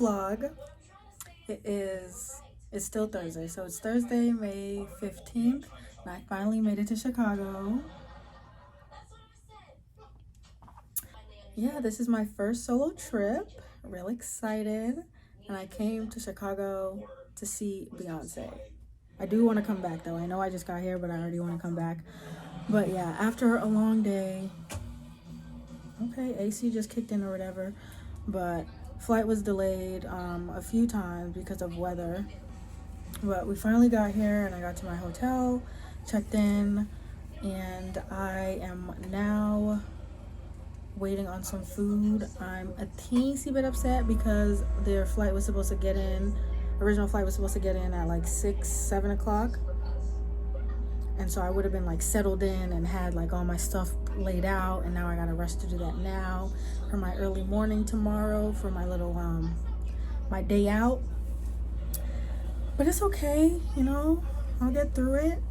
vlog. It's still Thursday, so it's Thursday, May 15th, and I finally made it to Chicago. Yeah, this is my first solo trip. Real excited, and I came to Chicago to see Beyonce. I do want to come back though. I know I just got here, but I already want to come back. But yeah, after a long day, okay, AC just kicked in or whatever, but flight was delayed a few times because of weather. But we finally got here and I got to my hotel, checked in, and I am now waiting on some food. I'm a teensy bit upset because their flight was supposed to get in, original flight was supposed to get in at like 6-7 o'clock, and so I would have been like settled in and had like all my stuff laid out, and now I gotta rush to do that now for my early morning tomorrow for my little my day out. But it's okay, you know, I'll get through it.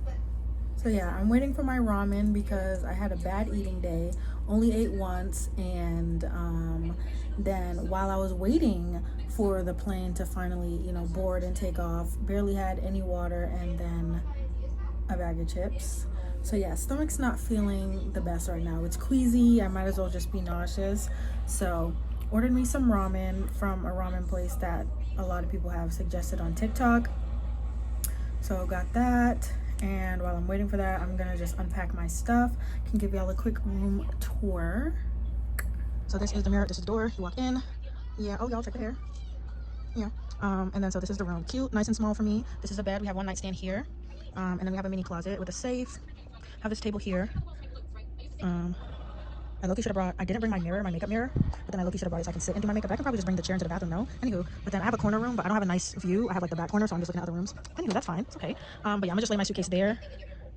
So yeah, I'm waiting for my ramen because I had a bad eating day, only ate once, and then while I was waiting for the plane to finally, you know, board and take off, barely had any water and then a bag of chips. So yeah, stomach's not feeling the best right now. It's queasy, I might as well just be nauseous. So ordered me some ramen from a ramen place that a lot of people have suggested on TikTok. So got that, and while I'm waiting for that, I'm gonna just unpack my stuff. Can give y'all a quick room tour. So this is the mirror, this is the door, you walk in. Yeah, oh y'all check the hair. Yeah. And then so this is the room. Cute, nice and small for me. This is a bed, we have one nightstand here. And then we have a mini closet with a safe. Have this table here. I low-key should have brought, I didn't bring my mirror, my makeup mirror, but then I low-key should have brought it so I can sit and do my makeup. I can probably just bring the chair into the bathroom, no? Anywho, but then I have a corner room, but I don't have a nice view. I have like the back corner, so I'm just looking at other rooms. Anywho, that's fine, it's okay. But yeah, I'm gonna just lay my suitcase there.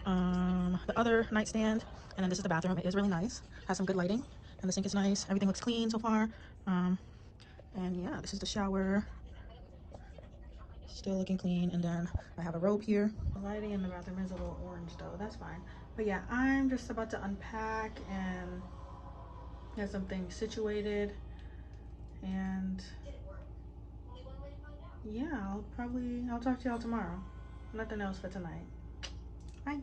The other nightstand, and then this is the bathroom. It is really nice, has some good lighting, and the sink is nice. Everything looks clean so far. And yeah, this is the shower. Still looking clean, and then I have a robe here. The lighting in the bathroom is a little orange though, that's fine. But yeah, I'm just about to unpack and get some things situated, and yeah, I'll talk to y'all tomorrow. Nothing else for tonight. Bye.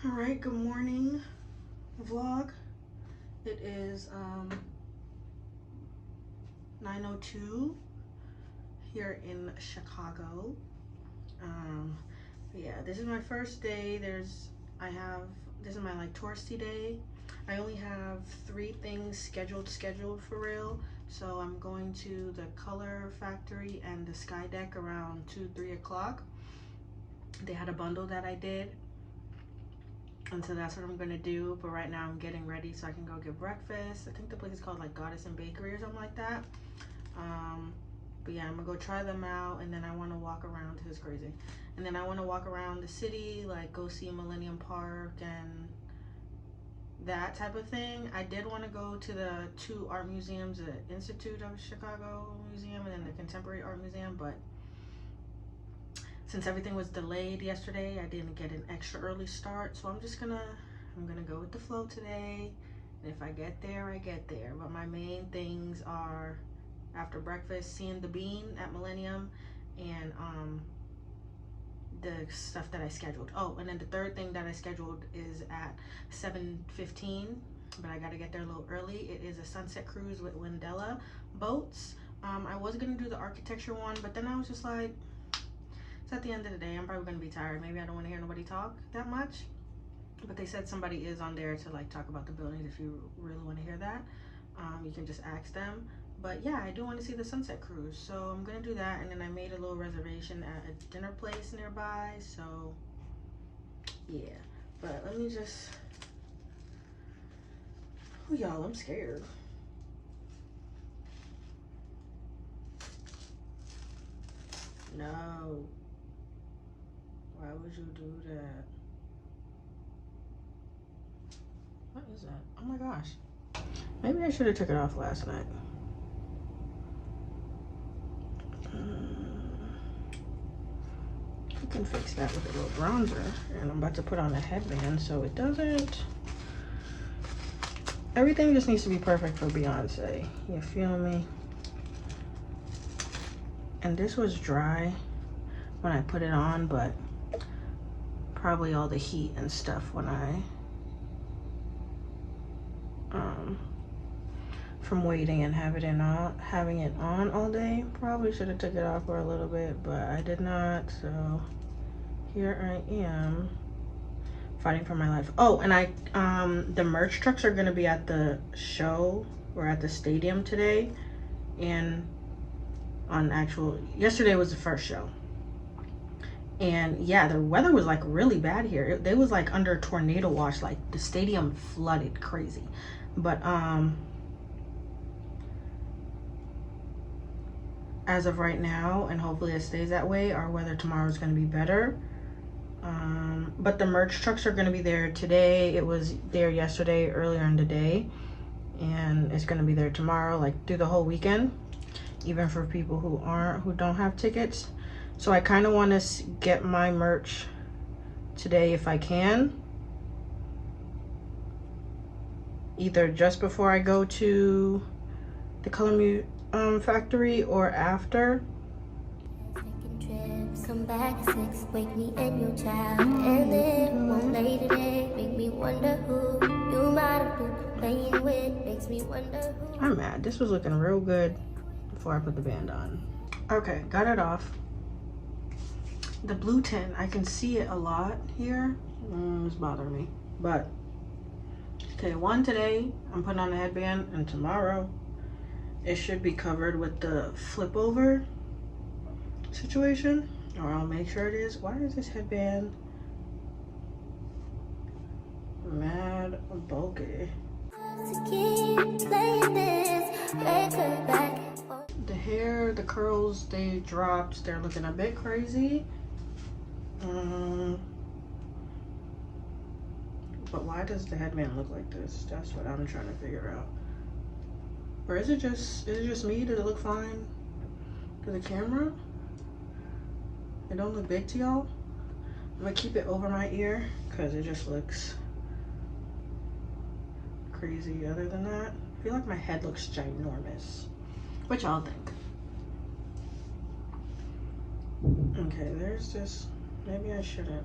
All right, good morning vlog. It is 9:02 here in Chicago. Yeah, this is my first day. This is my like touristy day. I only have 3 things scheduled for real. So I'm going to the Color Factory and the Skydeck around 2-3 o'clock. They had a bundle that I did, and so that's what I'm gonna do. But right now I'm getting ready so I can go get breakfast. I think the place is called like Goddess and Bakery or something like that. But yeah, I'm gonna go try them out, and then I want to walk around. This is crazy. And then I want to walk around the city, like go see Millennium Park and that type of thing. I did want to go to the 2 art museums, the Institute of Chicago Museum and then the Contemporary Art Museum, but since everything was delayed yesterday, I didn't get an extra early start, so I'm gonna go with the flow today. And if I get there, I get there. But my main things are, after breakfast, seeing the Bean at Millennium, and the stuff that I scheduled. Oh, and then the third thing that I scheduled is at 7:15, but I gotta get there a little early. It is a sunset cruise with Wendella boats. I was gonna do the architecture one, but then I was just like, it's at the end of the day, I'm probably gonna be tired. Maybe I don't want to hear nobody talk that much. But they said somebody is on there to like talk about the buildings. If you really want to hear that, you can just ask them. But yeah, I do want to see the sunset cruise, so I'm gonna do that. And then I made a little reservation at a dinner place nearby, so yeah. But let me just, oh y'all, I'm scared. No, why would you do that? What is that? Oh my gosh, maybe I should have took it off last night. I can fix that with a little bronzer, and I'm about to put on a headband so it doesn't everything just needs to be perfect for Beyonce. You feel me? And this was dry when I put it on, but probably all the heat and stuff when I from waiting and having it on all day. Probably should have took it off for a little bit, but I did not. So here I am fighting for my life. Oh, and the merch trucks are gonna be at the show or at the stadium today, and yesterday was the first show. And yeah, the weather was like really bad here. They was like under tornado watch, like the stadium flooded crazy. But as of right now, and hopefully it stays that way, our weather tomorrow is going to be better. But the merch trucks are going to be there today. It was there yesterday, earlier in the day, and it's going to be there tomorrow, like through the whole weekend, even for people who don't have tickets. So I kind of want to get my merch today if I can, either just before I go to the Color Factory or after. Come back at 6, wake me and your child, and then one late today make me wonder who you might have been playing with. Makes me wonder who. I'm mad. This was looking real good before I put the band on. Okay, got it off. The blue tint, I can see it a lot here. It's bothering me. But okay, one today I'm putting on a headband, and tomorrow it should be covered with the flip over situation, or I'll make sure it is. Why is this headband mad bulky? The hair, the curls, they dropped. They're looking a bit crazy. But why does the headband look like this? That's what I'm trying to figure out. Or is it just me? Does it look fine to the camera? It don't look big to y'all? I'm gonna keep it over my ear because it just looks crazy. Other than that, I feel like my head looks ginormous. What y'all think? Okay, there's this. Maybe I shouldn't.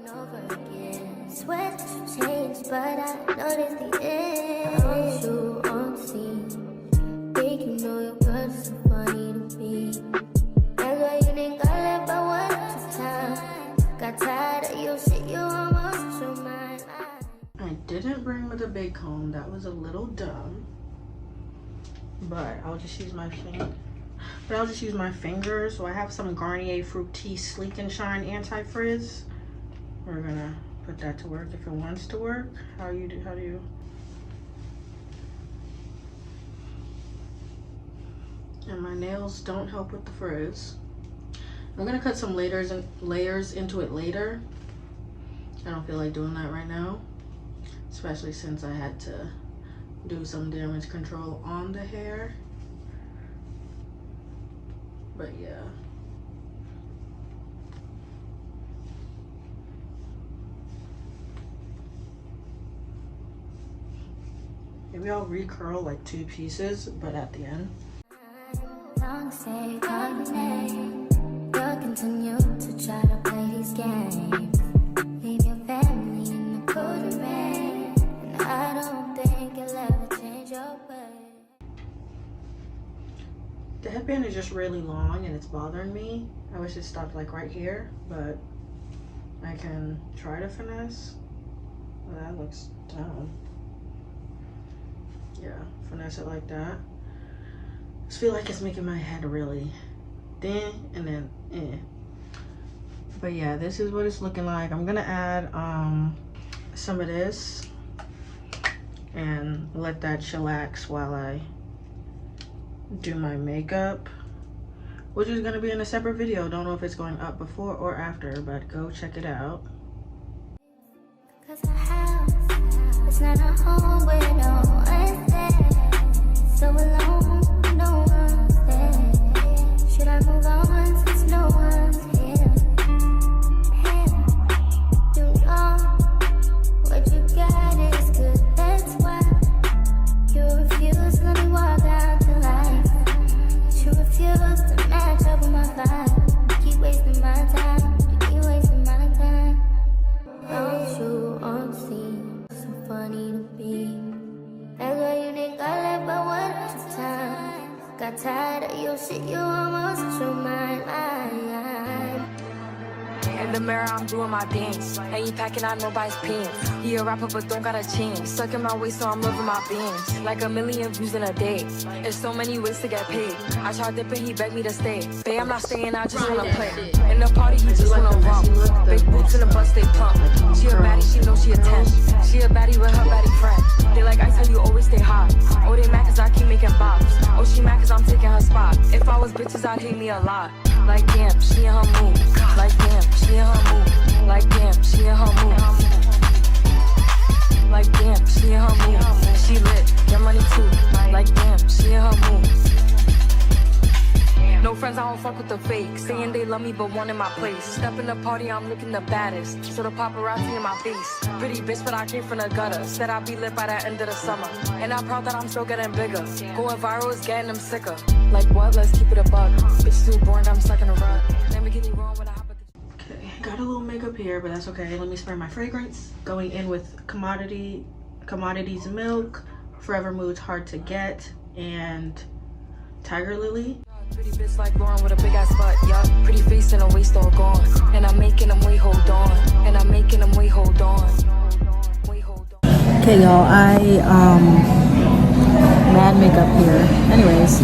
Over again. Sweat change, but I noticed the end. I you on the scene. Think you know your girl is so funny to me. That's why you didn't got left by one time. Got tired of your shit, you almost your mind. I didn't bring with a big comb. That was a little dumb. But I'll just use my finger. So I have some Garnier Fructis Sleek and Shine Anti-Frizz. We're gonna put that to work if it wants to work. How do you? And my nails don't help with the frizz. I'm gonna cut some layers into it later. I don't feel like doing that right now, especially since I had to do some damage control on the hair. But yeah. Maybe I'll recurl like 2 pieces, but at the end. You'll continue to try to play these games. Leave your family in the cold rain, and I don't think you'll ever change your way. The headband is just really long and it's bothering me. I wish it stopped like right here, but I can try to finesse. Well, that looks dumb. Yeah, finesse it like that. I just feel like it's making my head really thin and then But yeah, this is what it's looking like. I'm gonna add some of this and let that chillax while I do my makeup, which is gonna be in a separate video. Don't know if it's going up before or after, but go check it out. It's not a home where no one's there. So alone, no one's there. Should I move on since no one's here? You know what you got is good, that's why got tired of you, shit, you almost your mind. In the mirror, I'm doing my dance. Ain't packing out nobody's pants. He a rapper, but don't got a chance. Stuck in my waist, so I'm living my bands. Like a million views in a day. There's so many ways to get paid. I tried dipping, he begged me to stay. Babe, I'm not staying, I just wanna play. In the party, he just wanna rump. Big boots in the bus, they pump. She a baddie, she knows she a 10. She a baddie with her baddie friend. They like, I tell you, always stay hot. Oh, they mad cause I keep making bops. Oh, she mad cause I'm taking her spot. If I was bitches, I'd hate me a lot. Like damn, she in her mood. Like damn, she in her mood. Like damn, she in her mood. Like damn, she in her mood. She lit, get money too. Like damn, she in her mood. No friends, I don't fuck with the fake. Saying they love me, but one in my place. Step in the party, I'm looking the baddest. So the paparazzi in my face. Pretty bitch, but I came from the gutter. Said I'd be lit by the end of the summer. And I'm proud that I'm still getting bigger. Going viral is getting them sicker. Like what? Let's keep it a buck. Bitch too boring, I'm stuck in a rut. Never get me wrong when I hop at the... Okay, got a little makeup here, but that's okay. Let me spray my fragrance. Going in with Commodities Milk, Forever Mood's Hard to Get, and Tiger Lily. Pretty bitch like Lauren with a big ass butt, yup. Pretty face and a waist all gone. And I'm making them wait, hold on. And I'm making them wait, hold on. Wait, hold on. Okay, y'all, I mad makeup here. Anyways,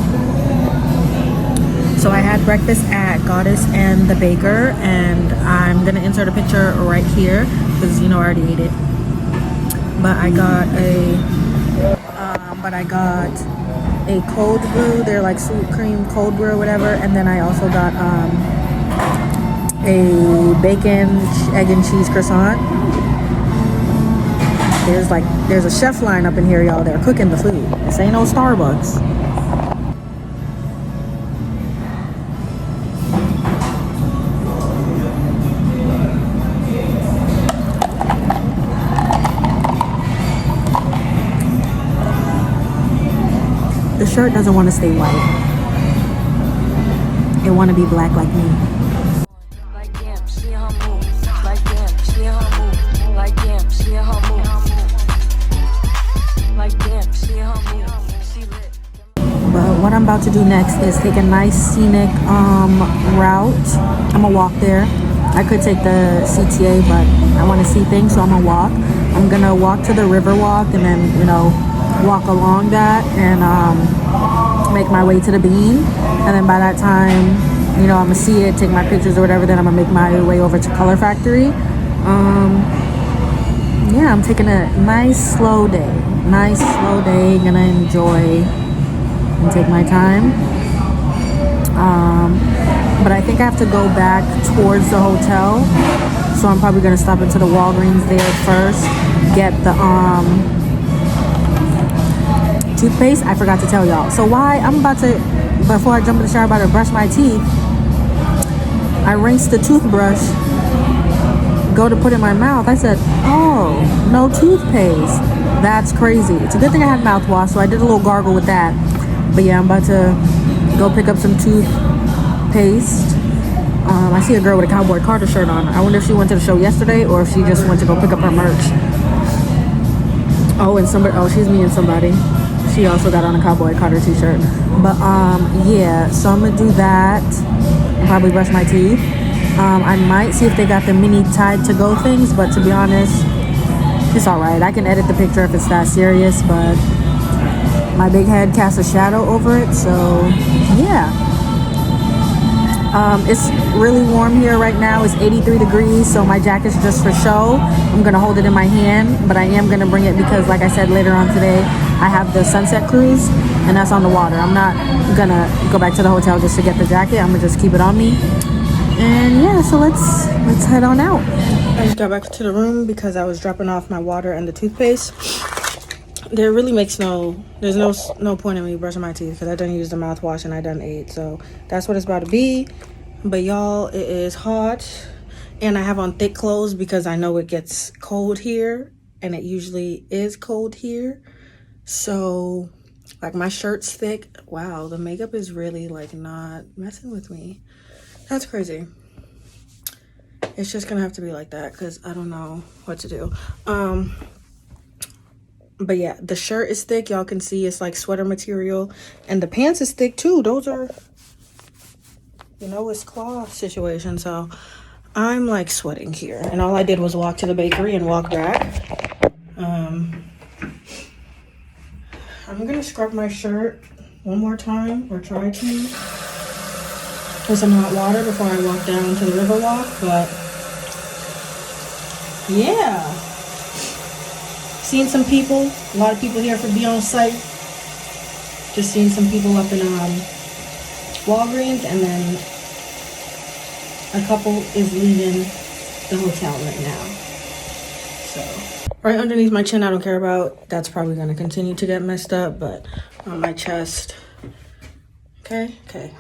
so I had breakfast at Goddess and the Baker, and I'm gonna insert a picture right here because you know I already ate it. But I got a cold brew. They're like sweet cream cold brew or whatever, and then I also got a bacon, egg and cheese croissant. There's a chef line up in here, y'all. They're cooking the food. This ain't no Starbucks. The shirt doesn't want to stay white. It want to be black like me. Like damn, she in her mood. Like damn, she in her mood. Like damn, she in her mood. Like damn, she in her mood. She lit. But what I'm about to do next is take a nice scenic route. I'm gonna walk there. I could take the CTA, but I want to see things, so I'm gonna walk. I'm gonna walk to the riverwalk and then, you know, walk along that and make my way to the bean, and then by that time, you know, I'm gonna see it, take my pictures or whatever, then I'm gonna make my way over to Color Factory. Yeah, I'm taking a nice slow day, gonna enjoy and take my time. But I think I have to go back towards the hotel, so I'm probably gonna stop into the Walgreens there first, get the toothpaste. I forgot to tell y'all. So before I jump in the shower, I'm about to brush my teeth. I rinsed the toothbrush, go to put it in my mouth. I said, oh, no toothpaste. That's crazy. It's a good thing I had mouthwash, so I did a little gargle with that. But yeah, I'm about to go pick up some toothpaste. I see a girl with a Cowboy Carter shirt on. I wonder if she went to the show yesterday or if she just went to go pick up her merch. She's me and somebody. She also got on a Cowboy Carter t-shirt. But yeah, so I'm gonna do that and probably brush my teeth. I might see if they got the mini Tide to go things, but to be honest, it's all right. I can edit the picture if it's that serious, but my big head casts a shadow over it, so yeah. It's really warm here right now. It's 83 degrees, so my jacket's just for show. I'm gonna hold it in my hand, but I am gonna bring it because, like I said, later on today I have the sunset cruise, and that's on the water. I'm not gonna go back to the hotel just to get the jacket. I'm gonna just keep it on me. And yeah, so let's head on out. I just got back to the room because I was dropping off my water and the toothpaste. There really makes there's no point in me brushing my teeth because I done used the mouthwash and I done ate. So that's what it's about to be. But y'all, it is hot and I have on thick clothes because I know it gets cold here, and it usually is cold here. So like my shirt's thick. Wow, the makeup is really like not messing with me. That's crazy. It's just gonna have to be like that because I don't know what to do. But yeah, the shirt is thick. Y'all can see it's like sweater material. And the pants is thick too. Those are, you know, it's cloth situation. So I'm like sweating here. And all I did was walk to the bakery and walk back. I'm gonna scrub my shirt one more time, or try to, with some hot water before I walk down to the riverwalk. But yeah, seeing some people, a lot of people here for Beyonce. Just seeing some people up in Walgreens, and then a couple is leaving the hotel right now. So right underneath my chin, I don't care about. That's probably gonna continue to get messed up, but on my chest. Okay.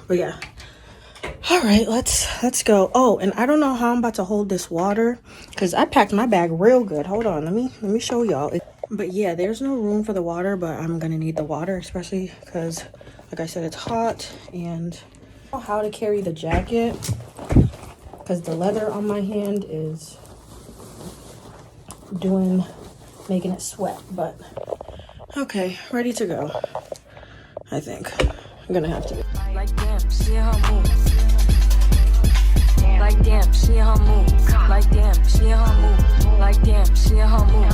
But yeah. All right, let's go. Oh, and I don't know how I'm about to hold this water because I packed my bag real good. Hold on, let me show y'all. But yeah, there's no room for the water, but I'm gonna need the water, especially because, like I said, it's hot. And I don't know how to carry the jacket because the leather on my hand is making it sweat. But okay, ready to go. I think I'm gonna have to. Like damn, she in her mood. Like damn, she in her mood. Like damn, she in her mood. Like damn, she in her mood.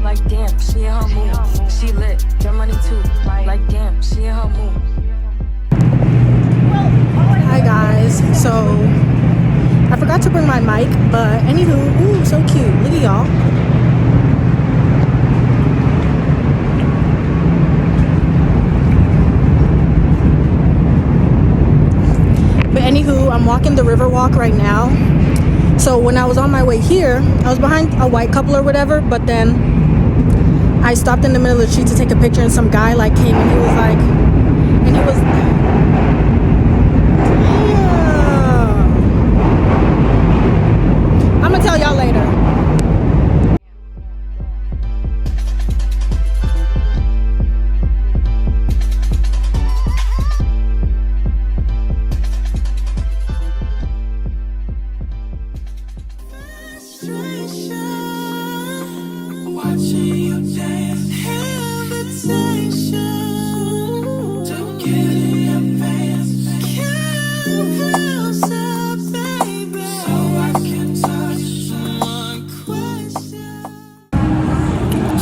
Like damn, she in her mood. She lit, get money too. Like damn, she in her mood. Hi guys, so I forgot to bring my mic, but anywho, ooh, so cute. Look at y'all. Anywho, I'm walking the Riverwalk right now. So when I was on my way here, I was behind a white couple or whatever, but then I stopped in the middle of the street to take a picture, and some guy like came and he was like, and he was, damn. I'm gonna tell y'all later.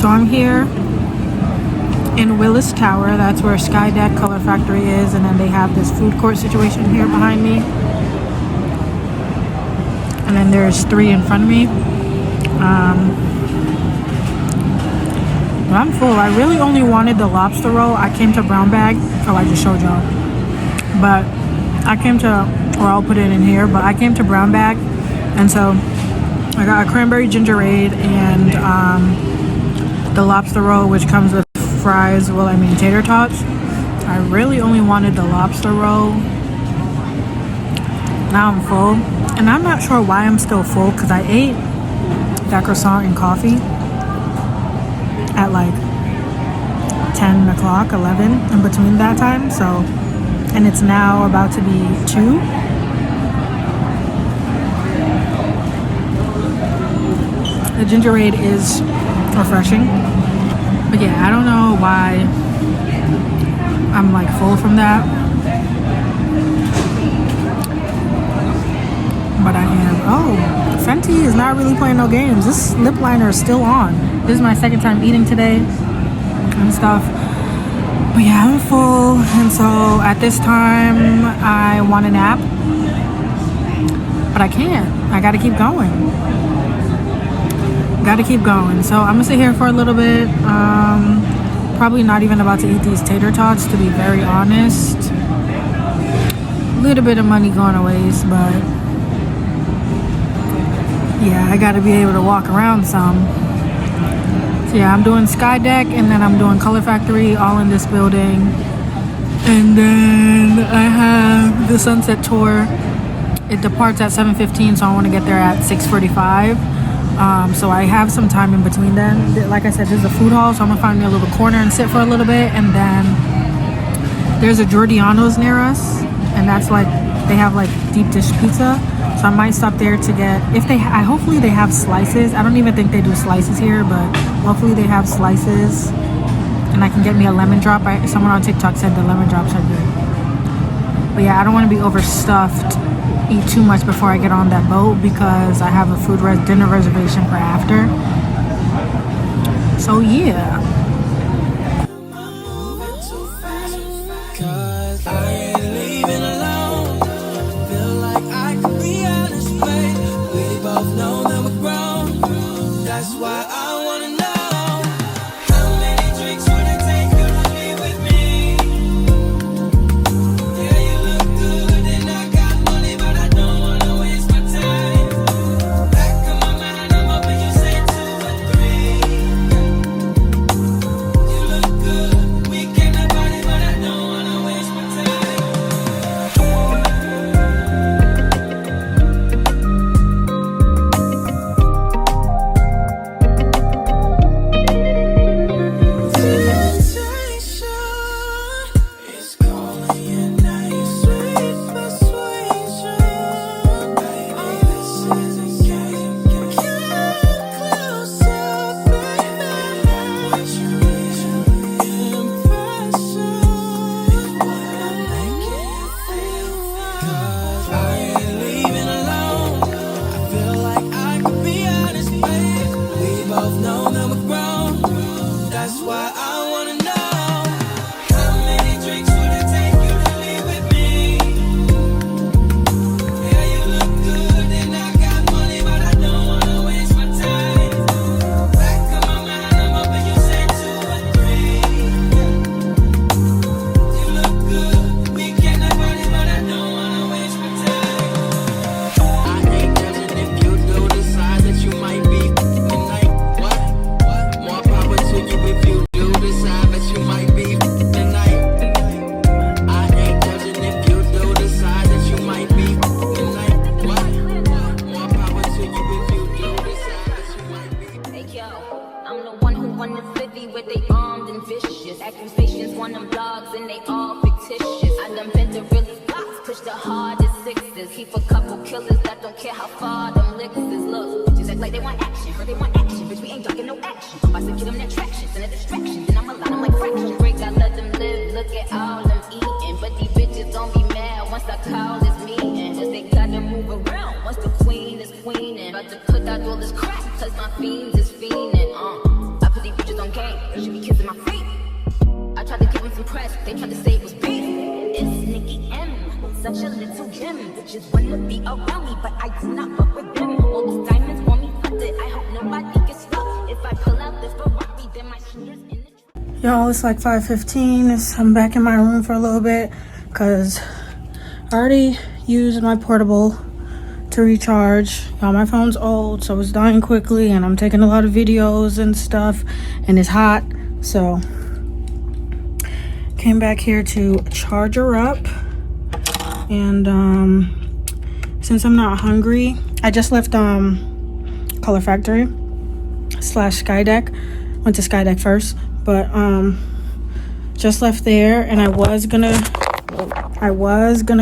So I'm here in Willis Tower. That's where Skydeck Color Factory is, and then they have this food court situation here behind me. And then there's 3 in front of me. But I'm full. I really only wanted the lobster roll. I came to Brown Bag. Oh, I just showed y'all. But I came to, or I'll put it in here, but I came to Brown Bag. And so I got a cranberry gingerade and the lobster roll, which comes with fries, tater tots. I really only wanted the lobster roll. Now I'm full. And I'm not sure why I'm still full, because I ate that croissant and coffee at like 10 o'clock, 11, in between that time. So, and it's now about to be 2. The gingerade is refreshing. But yeah, I don't know why I'm like full from that. But I am. Oh, Fenty is not really playing no games. This lip liner is still on. This is my second time eating today and stuff. But yeah, I'm full. And so at this time, I want a nap. But I can't. I gotta keep going. So I'm gonna sit here for a little bit. Probably not even about to eat these tater tots, to be very honest. A little bit of money going to waste, but yeah, I gotta be able to walk around some. So yeah, I'm doing Skydeck, and then I'm doing Color Factory, all in this building. And then I have the Sunset Tour. It departs at 7:15, so I want to get there at 6:45. So I have some time in between then. Like I said, there's a food hall, so I'm gonna find me a little corner and sit for a little bit. And then there's a Giordano's near us, and that's like, they have like deep dish pizza. So I might stop there to get, if they, hopefully they have slices. I don't even think they do slices here, but hopefully they have slices. And I can get me a lemon drop. Someone on TikTok said the lemon drops are good. But yeah, I don't want to be overstuffed, eat too much before I get on that boat because I have a dinner reservation for after. So yeah. Cause I ain't leaving alone. Feel like I could be out of space. We both know that we're grown. That's why I wanna know how many drinks would it take you to be with me? Yeah, you look good and I got money, but I don't wanna waste my time. Back of my mind, I'm hoping you say 2 or 3. You look good, we came to party, but I don't wanna waste my time. It's calling your name, sweet persuasion. Baby, this is a game. Come closer, baby. What you impression is what I'm making you feel. 'Cause I ain't leaving alone. I feel like I could be out of space. We both know that we're grown. That's why I wanna know how many drinks would it take you to leave with me? Yeah, you look good and I got money, but I don't wanna waste my time. Back of my mind, I'm hoping you say 2 or 3. You look good, we can have party, but I don't wanna waste my time. I ain't judging if you do decide that you might be tonight. What? More power to you if you do decide that you might be tonight. I ain't judging if you do decide that you might be tonight. What? More power to you if you do decide that you might be. Hey yo, I'm the one who won the city where they armed and vicious. Accusations want them blogs and they all fictitious. I done been to really blocks, push the hardest 6s. Keep a couple killers that don't care how far them licks is. Look, bitches act like they want action, heard they want action. Bitch, we ain't talking no action. I'm about to get them that traction, send a distraction. Then I'ma line them like fraction. Break, I let them live, look at all them eating. But these bitches don't be mad once I call this meeting. Cause they gotta move around once the queen is queening. About to put out all this crap, cause my fiends is fiending. I put these bitches on game, they should be kissing my feet. I tried to give them some press, they tried to say it was beef. It's Nicki M, such a little gem. Bitches wanna be around me, but I do not fuck with them. All these diamonds want me flooded, I hope nobody gets stuck. If I pull out this Ferrari, then my shooters in the Y'all, it's like 5:15. I'm back in my room for a little bit because I already used my portable to recharge. Y'all, my phone's old, so it's dying quickly, and I'm taking a lot of videos and stuff, and it's hot, so came back here to charge her up. And since I'm not hungry, I just left Color Factory / Skydeck. Went to Skydeck first, but just left there, and I was gonna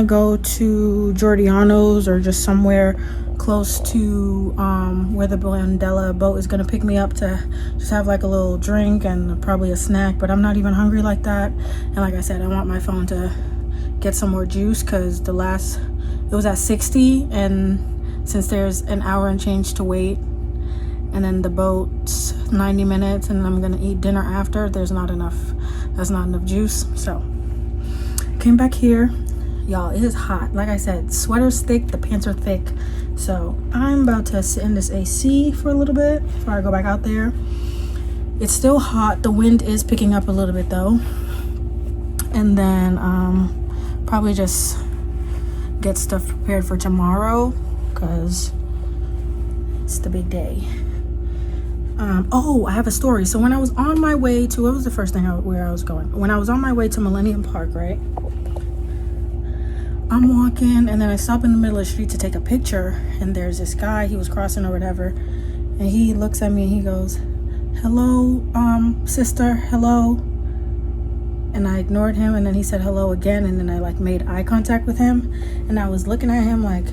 go to Giordano's or just somewhere close to where the Bandela boat is gonna pick me up to just have like a little drink and probably a snack, but I'm not even hungry like that. And like I said, I want my phone to get some more juice because it was at 60, and since there's an hour and change to wait, and then the boat's 90 minutes, and I'm gonna eat dinner after, that's not enough juice. So came back here. Y'all, it is hot. Like I said, sweater's thick, the pants are thick. So I'm about to sit in this AC for a little bit before I go back out there. It's still hot. The wind is picking up a little bit though. And then probably just get stuff prepared for tomorrow because it's the big day. Oh, I have a story. So when I was on my way to, what was the first thing where I was going? When I was on my way to Millennium Park, right? I'm walking, and then I stop in the middle of the street to take a picture, and there's this guy, he was crossing or whatever, and he looks at me and he goes, "Hello, sister, hello." And I ignored him, and then he said hello again, and then I like made eye contact with him, and I was looking at him like,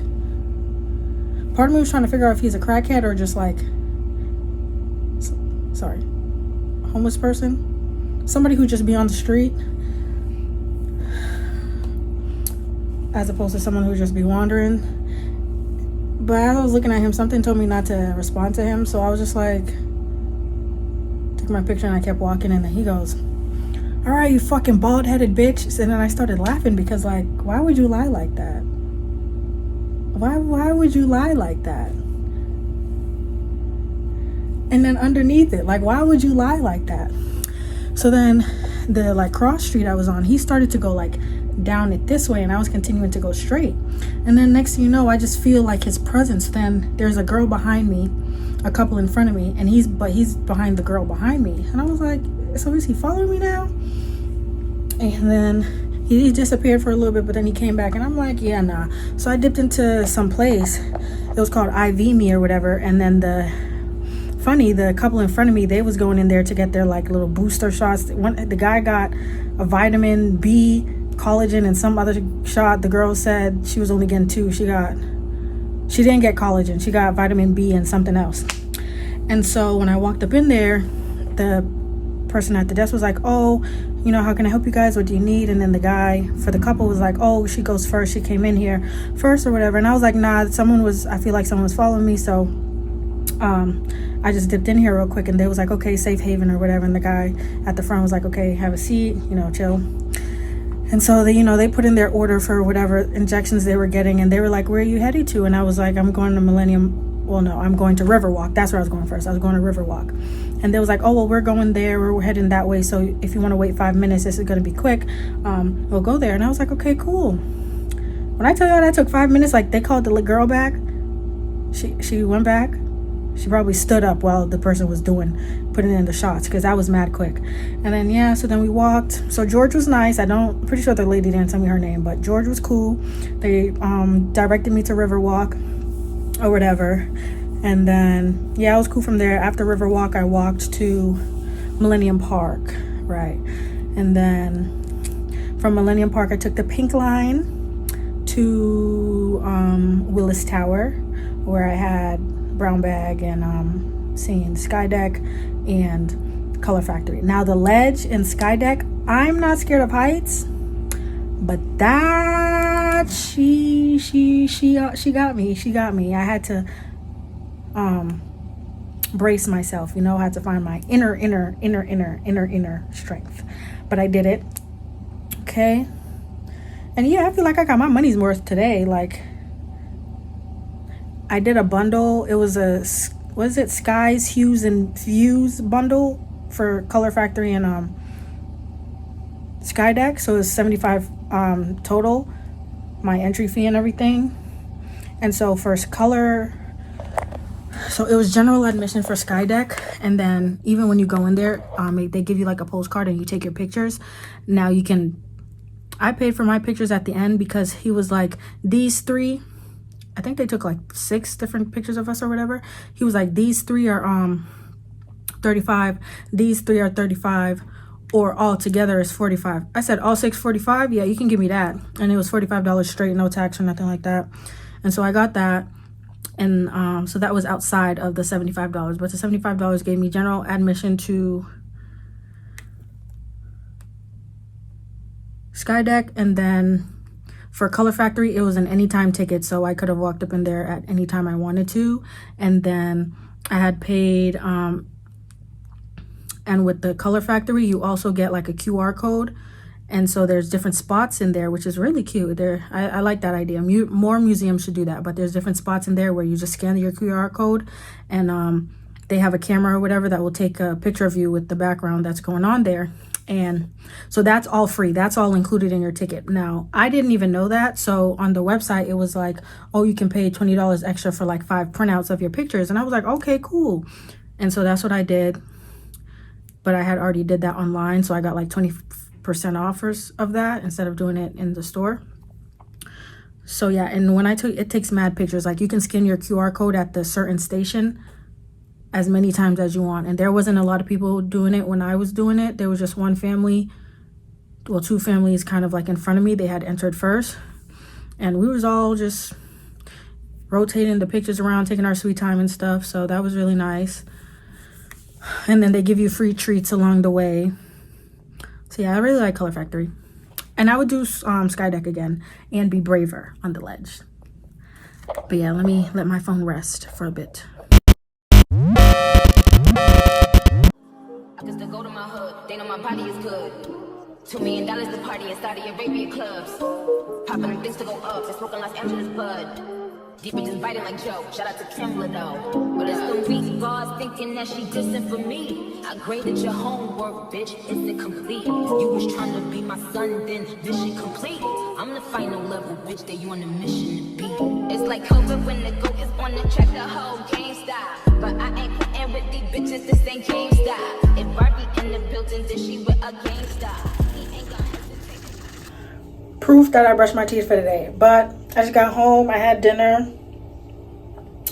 part of me was trying to figure out if he's a crackhead or just like, sorry, a homeless person, somebody who just be on the street, as opposed to someone who just be wandering. But as I was looking at him, something told me not to respond to him, so I was just like, took my picture and I kept walking, and then he goes, all right, you fucking bald-headed bitch. And then I started laughing because, like, why would you lie like that? Why would you lie like that? And then underneath it, like, why would you lie like that? So then the, like, cross street I was on, he started to go, like, down it this way, and I was continuing to go straight. And then next thing you know, I just feel like his presence. Then there's a girl behind me, a couple in front of me, and he's behind the girl behind me. And I was like, so is he following me now? And then he disappeared for a little bit, but then he came back, and I'm like, yeah, nah. So I dipped into some place. It was called IV Me or whatever. And then the couple in front of me, they was going in there to get their like little booster shots. The guy got a vitamin B, collagen, and some other shot. The girl said she was only getting 2. She didn't get collagen. She got vitamin B and something else. And so when I walked up in there, the person at the desk was like, oh, you know, how can I help you guys? What do you need? And then the guy for the couple was like, oh, she goes first. She came in here first or whatever. And I was like, nah, I feel like someone was following me. So I just dipped in here real quick, and they was like, okay, safe haven or whatever. And the guy at the front was like, okay, have a seat, you know, chill. And so they, you know, they put in their order for whatever injections they were getting, and they were like, where are you headed to? And I was like, I'm going to I'm going to Riverwalk. That's where I was going first. I was going to Riverwalk. And they was like, oh, well, we're going there. We're heading that way. So if you want to wait 5 minutes, this is going to be quick. We'll go there. And I was like, okay, cool. When I tell y'all that took 5 minutes, like they called the girl back. She went back. She probably stood up while the person was putting in the shots, because that was mad quick. And then, yeah, so then we walked. So George was nice. Pretty sure the lady didn't tell me her name, but George was cool. They directed me to Riverwalk or whatever. And then, yeah, it was cool from there. After Riverwalk, I walked to Millennium Park, right? And then from Millennium Park, I took the pink line to Willis Tower, where I had brown bag and seeing skydeck and color factory. Now the ledge and skydeck, I'm not scared of heights, but that she got me. I had to brace myself, you know. I had to find my inner strength, but I did it. Okay. And yeah, I feel like I got my money's worth today. Like, I did a bundle. It was Skies, Hues, and Views bundle for Color Factory and Skydeck. So it was $75 total, my entry fee and everything. And so for color, so it was general admission for Skydeck. And then even when you go in there, they give you like a postcard and you take your pictures. Now I paid for my pictures at the end because he was like, these 3, I think they took like 6 different pictures of us or whatever. He was like, these 3 are 35, these 3 are 35, or all together is 45. I said, all 6 45? Yeah, you can give me that. And it was $45 straight, no tax or nothing like that. And so I got that. And so that was outside of the $75. But the $75 gave me general admission to Skydeck, and then for Color Factory, it was an anytime ticket, so I could have walked up in there at any time I wanted to. And then I had paid, and with the Color Factory, you also get like a QR code. And so there's different spots in there, which is really cute. I like that idea. More museums should do that, but there's different spots in there where you just scan your QR code, and they have a camera or whatever that will take a picture of you with the background that's going on there. And so that's all free. That's all included in your ticket. Now, I didn't even know that. So on the website, it was like, oh, you can pay $20 extra for like 5 printouts of your pictures. And I was like, okay, cool. And so that's what I did. But I had already did that online. So I got like 20% offers of that instead of doing it in the store. So yeah, and when it takes mad pictures. Like you can scan your QR code at the certain station as many times as you want. And there wasn't a lot of people doing it when I was doing it. There was just one family, well, 2 families kind of like in front of me. They had entered first, and we was all just rotating the pictures around, taking our sweet time and stuff. So that was really nice. And then they give you free treats along the way. So yeah, I really like Color Factory. And I would do Skydeck again and be braver on the ledge. But yeah, let me let my phone rest for a bit. I can still go to my hood, they know my body is good. $2 million to party in Saudi Arabia clubs. Popping things to go up, and smoking Los Angeles bud. Deep just biting like Joe, shout out to Kimbler though. But it's them weak bars thinking that she dissing for me. I graded your homework, bitch, isn't complete. You was trying to be my son, then mission complete. I'm the final level, bitch, that you on a mission to be. It's like COVID when the goat is on the track, the whole game stop. But I ain't playing with these bitches, this ain't game stop. If Barbie in the building, then she with a game stop. Proof that I brushed my teeth for today. But I just got home, I had dinner.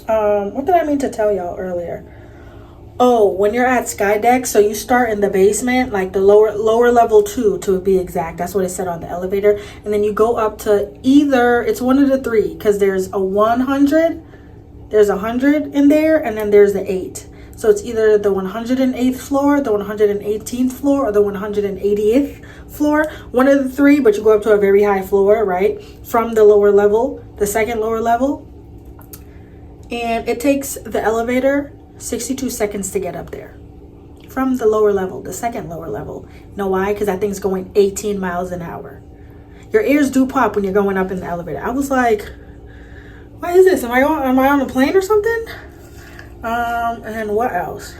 What did I mean to tell y'all earlier? Oh, when you're at Skydeck, so you start in the basement, like the lower level 2 to be exact. That's what it said on the elevator. And then you go up to either, it's one of the three, because there's a 100, there's 100 in there, and then there's the 8. So it's either the 108th floor, the 118th floor, or the 180th floor. One of the three, but you go up to a very high floor, right? From the lower level, the second lower level. And it takes the elevator 62 seconds to get up there. From the lower level, the second lower level. You know why? Because that thing's going 18 miles an hour. Your ears do pop when you're going up in the elevator. I was like, what is this? Am I on a plane or something? And what else?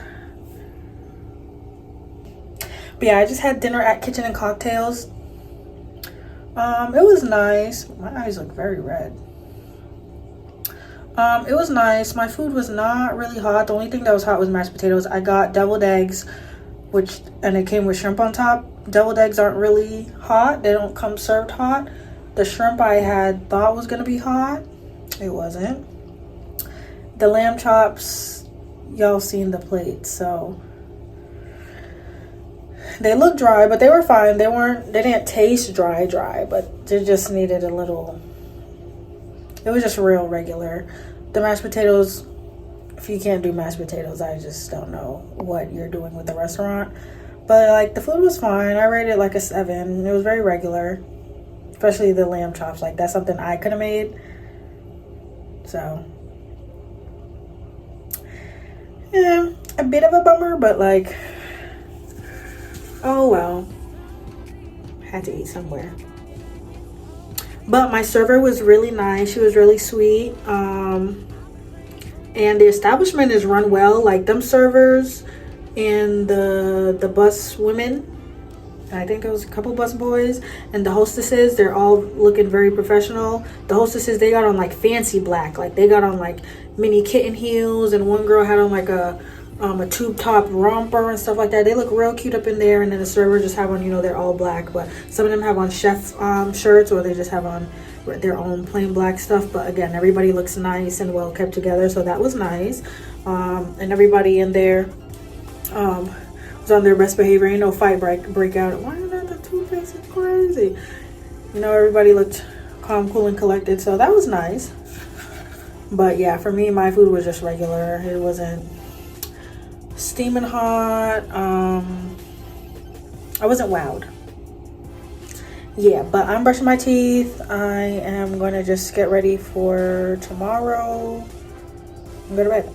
But yeah, I just had dinner at Kitchen and Cocktails. It was nice. My eyes look very red. It was nice. My food was not really hot. The only thing that was hot was mashed potatoes. I got deviled eggs, and it came with shrimp on top. Deviled eggs aren't really hot. They don't come served hot. The shrimp I had thought was gonna be hot. It wasn't. The lamb chops, y'all seen the plate, so they look dry, but they were fine. They didn't taste dry, but they just needed a little. It was just real regular. The mashed potatoes, if you can't do mashed potatoes, I just don't know what you're doing with the restaurant. But like the food was fine. I rated it like a 7. It was very regular, especially the lamb chops. Like that's something I could have made. So yeah, a bit of a bummer, but like, oh well. Had to eat somewhere. But my server was really nice. She was really sweet. And the establishment is run well. Like them servers and the bus women, I think it was a couple bus boys, and the hostesses, they're all looking very professional. The hostesses, they got on like fancy black. Like they got on like mini kitten heels, and one girl had on like a tube top romper and stuff like that. They look real cute up in there. And then the servers just have on, you know, they're all black, but some of them have on chef shirts, or they just have on their own plain black stuff. But again, everybody looks nice and well kept together, so that was nice. And everybody in there was on their best behavior. Ain't no fight break out. Why are the toothpaste is crazy? You know, everybody looked calm, cool, and collected, so that was nice. But yeah, for me, my food was just regular. It wasn't steaming hot. I wasn't wowed. Yeah, but I'm brushing my teeth. I am going to just get ready for tomorrow and go to bed.